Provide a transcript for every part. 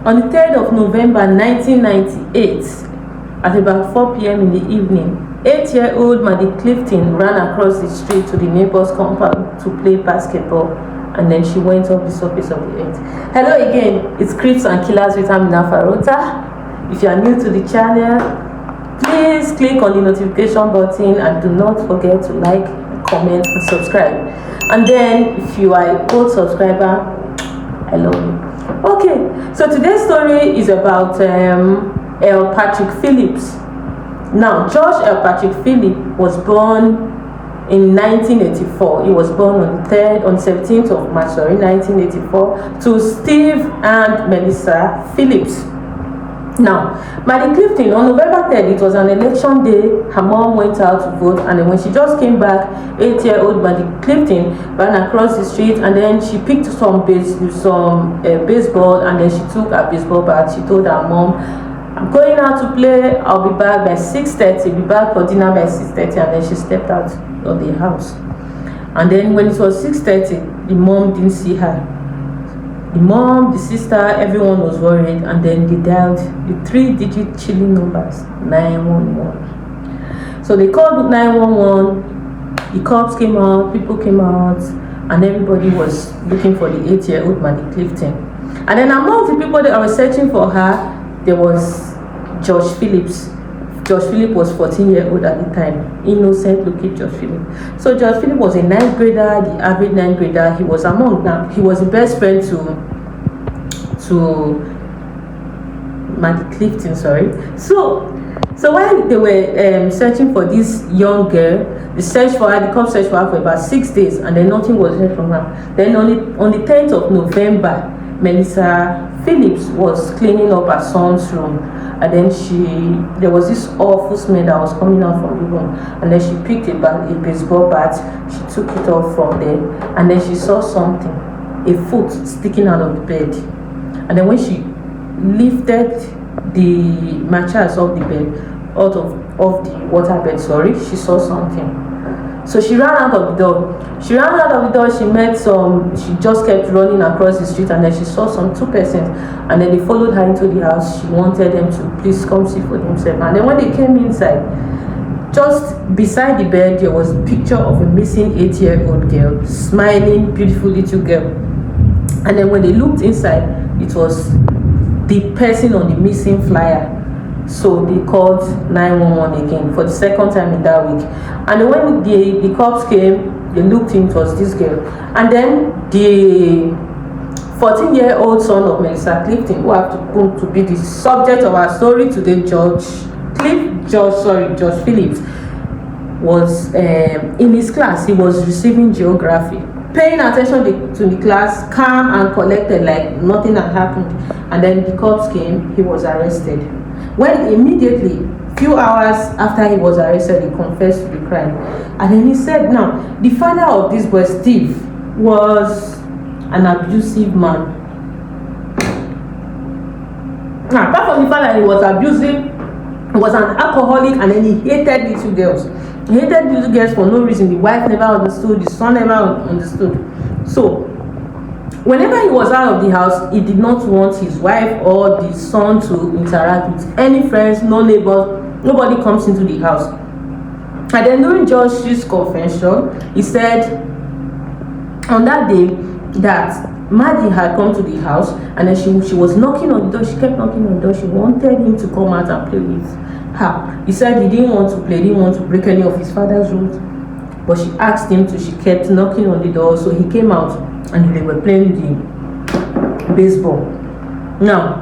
On the 3rd of November 1998, at about 4 p.m. in the evening, 8-year-old Maddie Clifton ran across the street to the neighbor's compound to play basketball, and then she went off the surface of the earth. Hello again, it's Crips and Killers with Amina Farota. If you are new to the channel, please click on the notification button and do not forget to like, comment, and subscribe. And then, if you are an old subscriber, I love you. Okay, so today's story is about L. Patrick Phillips. Now, George L. Patrick Phillips was born in 1984. He was born on 17th of March, 1984, to Steve and Melissa Phillips. Now, Maddie Clifton, on November 3rd, it was an election day. Her mom went out to vote, and then when she just came back, 8-year-old Maddie Clifton ran across the street, and then she picked some baseball, and then she took her baseball bat. She told her mom, "I'm going out to play. I'll be back by 6:30. Be back for dinner by 6:30." And then she stepped out of the house. And then when it was 6:30, the mom didn't see her. The mom, the sister, everyone was worried, and then they dialed the 3-digit chilling numbers, 911. So they called 911. The cops came out, people came out, and everybody was looking for the 8-year-old Maddie Clifton. And then among the people that were searching for her, there was George Phillips. George Phillips was 14-year-old at the time. Innocent looking George Phillips. So George Phillips was a 9th grader, the average 9th grader. He was he was the best friend to Maddie Clifton, sorry. So while they were searching for this young girl, the cops searched for her for about 6 days, and then nothing was heard from her. Then on the 10th of November, Melissa Phillips was cleaning up her son's room, and then there was this awful smell that was coming out from the room, and then she picked a baseball bat. She took it off from there, and then she saw something, a foot sticking out of the bed. And then when she lifted the mattress off the bed, out of the waterbed, she saw something. So she ran out of the door. She just kept running across the street, and then she saw two persons, and then they followed her into the house. She wanted them to please come see for themselves. And then when they came inside, just beside the bed, there was a picture of a missing 8-year-old girl, smiling, beautiful little girl. And then when they looked inside, it was the person on the missing flyer. So they called 911 again for the second time in that week. And when the cops came, they looked in, it was this girl. And then the 14-year-old son of Melissa Clifton, who happened to be the subject of our story today, George Phillips, was in his class. He was receiving geography, paying attention to the class, calm and collected, like nothing had happened. And then the cops came. He was arrested. When immediately, few hours after he was arrested, he confessed to the crime. And then he said, now, the father of this boy, Steve, was an abusive man. Now, apart from the fact that he was abusive, he was an alcoholic, and then he hated little girls. He hated little girls for no reason. The wife never understood, the son never understood. So, whenever he was out of the house, he did not want his wife or the son to interact with any friends, no neighbors. Nobody comes into the house. And then during George's confession, he said on that day that Maddie had come to the house, and then she was knocking on the door. She kept knocking on the door. She wanted him to come out and play with her. He said he didn't want to play, didn't want to break any of his father's rules. But she asked him to. She kept knocking on the door, so he came out, and they were playing the baseball. Now,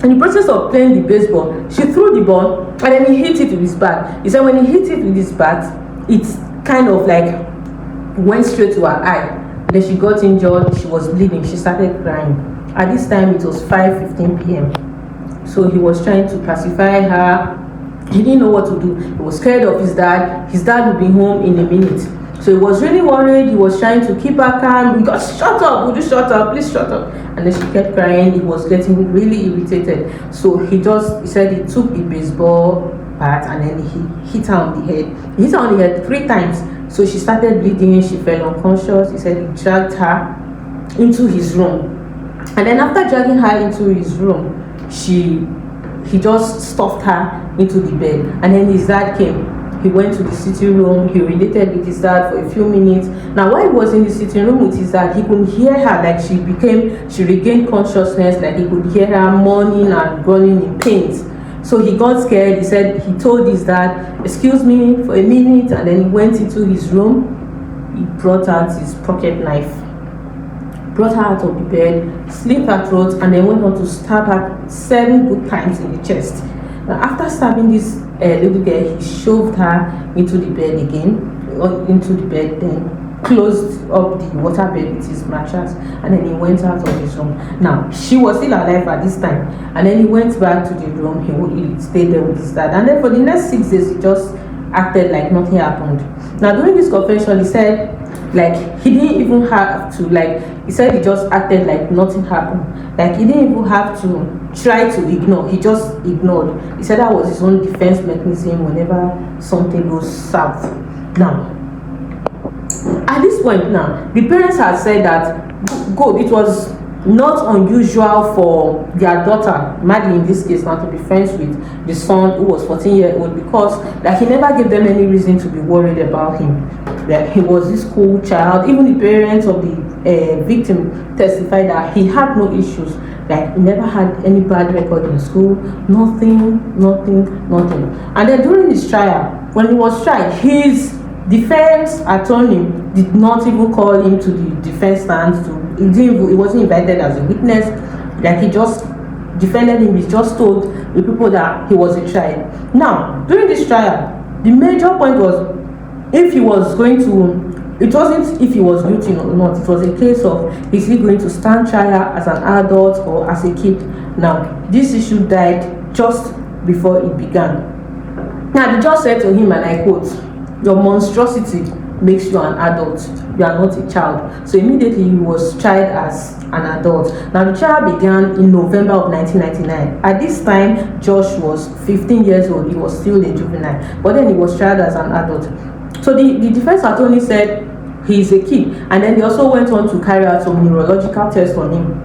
in the process of playing the baseball, she threw the ball, and then he hit it with his bat. He said when he hit it with his bat, it kind of like went straight to her eye. And then she got injured. She was bleeding. She started crying. At this time, it was 5:15 p.m. So he was trying to pacify her. He didn't know what to do. He was scared of his dad. His dad would be home in a minute. So he was really worried. He was trying to keep her calm. We got, shut up, would you shut up, please shut up. And then she kept crying. He was getting really irritated. So he said he took the baseball bat and then he hit her on the head. He hit her on the head 3 times. So she started bleeding. She fell unconscious. He said he dragged her into his room. And then after dragging her into his room, he just stuffed her into the bed. And then his dad came. He went to the sitting room. He related with his dad for a few minutes. Now, while he was in the sitting room with his dad, he could hear her, like she regained consciousness, like he could hear her moaning and groaning in pains. So he got scared. He told his dad, "Excuse me for a minute," and then he went into his room. He brought out his pocket knife, brought her out of the bed, slit her throat, and then went on to stab her 7 good times in the chest. Now, after stabbing this little girl, he shoved her into the bed then closed up the waterbed with his mattress, and then he went out of his room. Now, she was still alive at this time, and then he went back to the room. He stayed there with his dad, and then for the next 6 days, he just acted like nothing happened. Now, during this confession, he said, like, he didn't even have to, like, he said he just acted like nothing happened. Like, he didn't even have to try to ignore. He just ignored. He said that was his own defense mechanism whenever something goes south. Now, at this point now, the parents had said that it was not unusual for their daughter, Maddie in this case, now to be friends with the son who was 14-year-old, because like he never gave them any reason to be worried about him. That he was this cool child. Even the parents of the victim testified that he had no issues. Like, he never had any bad record in school, nothing. And then during his trial, when he was tried, his defense attorney did not even call him to the defense stand. He wasn't invited as a witness. Like, he just defended him. He just told the people that he was a child. Now, during this trial, the major point was if he was going to, it wasn't if he was guilty or not. It was a case of, is he going to stand trial as an adult or as a kid? Now, this issue died just before it began. Now, the judge said to him, and I quote, "Your monstrosity makes you an adult. You are not a child." So immediately he was tried as an adult. Now, the trial began in November of 1999. At this time, Josh was 15 years old. He was still a juvenile, but then he was tried as an adult. So the defense attorney said he is a kid, and then they also went on to carry out some neurological tests on him.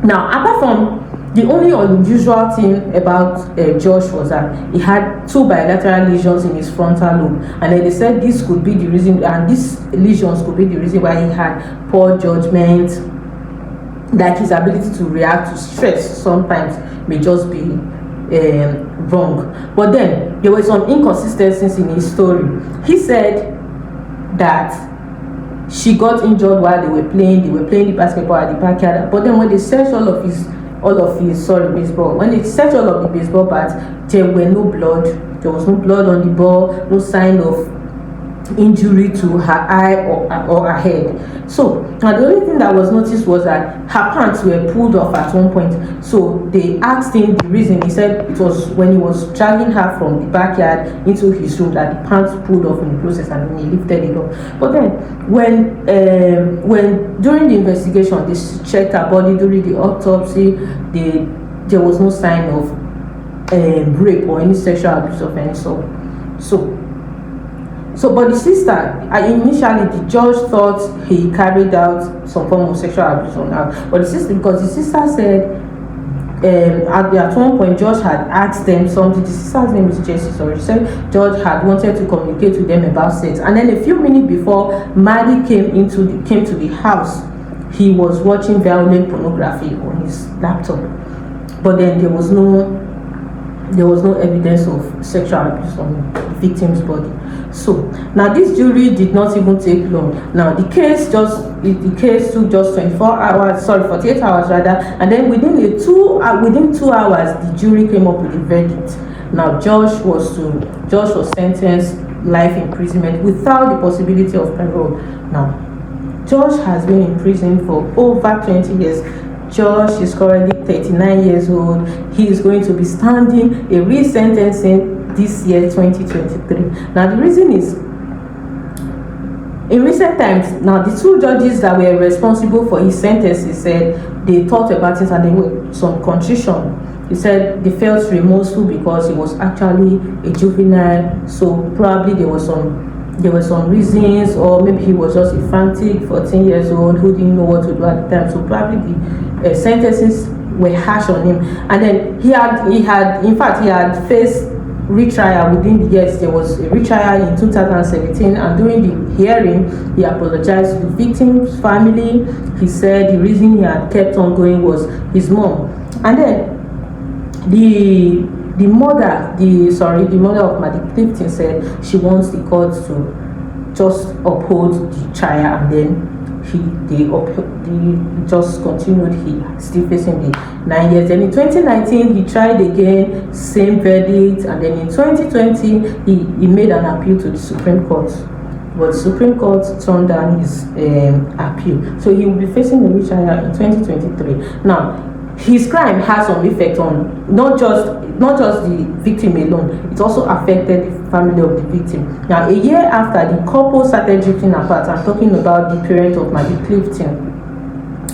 Now, apart from the only unusual thing about Josh was that he had 2 bilateral lesions in his frontal lobe, and then they said this could be the reason, and these lesions could be the reason why he had poor judgment, like his ability to react to stress sometimes may just be wrong. But then there were some inconsistencies in his story. He said that she got injured while they were playing the basketball at the backyard, but then when they searched all of his baseball, when they searched all of the baseball bats, there were no blood. There was no blood on the ball, no sign of injury to her eye or her head. So now the only thing that was noticed was that her pants were pulled off at one point. So they asked him the reason. He said it was when he was dragging her from the backyard into his room that the pants pulled off in the process, and then he lifted it up. But then when during the investigation they checked her body during the autopsy, there was no sign of rape or any sexual abuse of any sort. So, but the sister, initially the judge thought he carried out some form of sexual abuse on her. But because the sister said, at one point, George had asked them something. The sister's name is Jessie, sorry. She said George had wanted to communicate with them about sex. And then a few minutes before Maddie came to the house, he was watching violent pornography on his laptop. But then there was no evidence of sexual abuse on the victim's body. So now this jury did not even take long. Now the case took just 48 hours rather, and then within 2 hours the jury came up with a verdict. Now Josh was sentenced life imprisonment without the possibility of parole. Now Josh has been in prison for over 20 years. Josh is currently 39 years old. He is going to be standing a resentencing this year, 2023. Now, the reason is, in recent times, now the 2 judges that were responsible for his sentences said they thought about it and there was some contrition. He said they felt remorseful because he was actually a juvenile, so probably there were some reasons, or maybe he was just a frantic 14 years old who didn't know what to do at the time. So probably sentences were harsh on him. And then he had faced retrial within the years. There was a retrial in 2017, and during the hearing he apologized to the victim's family. He said the reason he had kept on going was his mom. And then the mother of Maddie Clifton said she wants the court to just uphold the trial, and then they just continued. He still facing the 9 years. Then in 2019 he tried again, same verdict, and then in 2020 he made an appeal to the Supreme Court, but the Supreme Court turned down his appeal, so he will be facing a retrial in 2023. Now, his crime has some effect on not just the victim alone, it also affected the family of the victim. Now, a year after the couple started drifting apart, I'm talking about the parent of Maddie Clifton,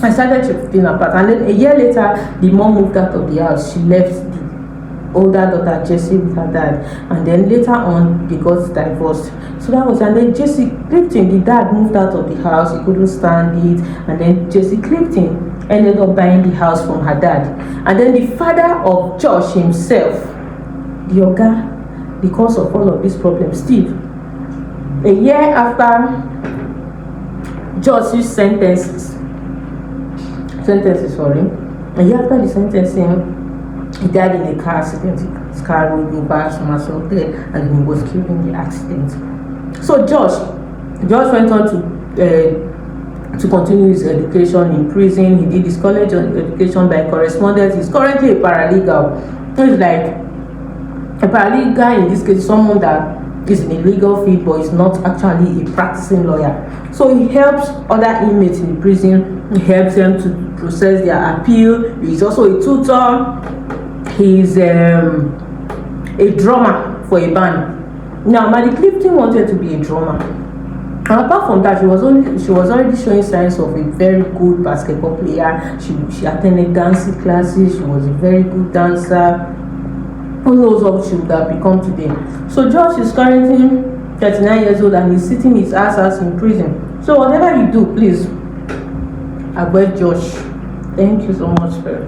I started drifting apart, and then a year later the mom moved out of the house. She left the older daughter Jessie with her dad, and then later on they got divorced. So that was, and then Jessie Clifton, the dad, moved out of the house. He couldn't stand it, and then Jessie Clifton ended up buying the house from her dad. And then the father of Josh himself, the oga, because of all of these problems, Steve, a year after Josh's sentences for him, a year after the sentencing, he died in a car accident. His car rolled over, somersaulted, and he was killed in the accident. So Josh went on to continue his education in prison. He did his college education by correspondence. He's currently a paralegal. He's like a paralegal in this case, someone that is in a legal field but is not actually a practicing lawyer. So he helps other inmates in the prison. He helps them to process their appeal. He's also a tutor. He's a drummer for a band. Now, Maddie Clifton wanted to be a drummer. And apart from that, she was already showing signs of a very good basketball player. She attended dancing classes. She was a very good dancer. Who knows what she would have become today. So Josh is currently 39 years old, and he's sitting his ass in prison. So whatever you do, please avoid Josh. Thank you so much, sir.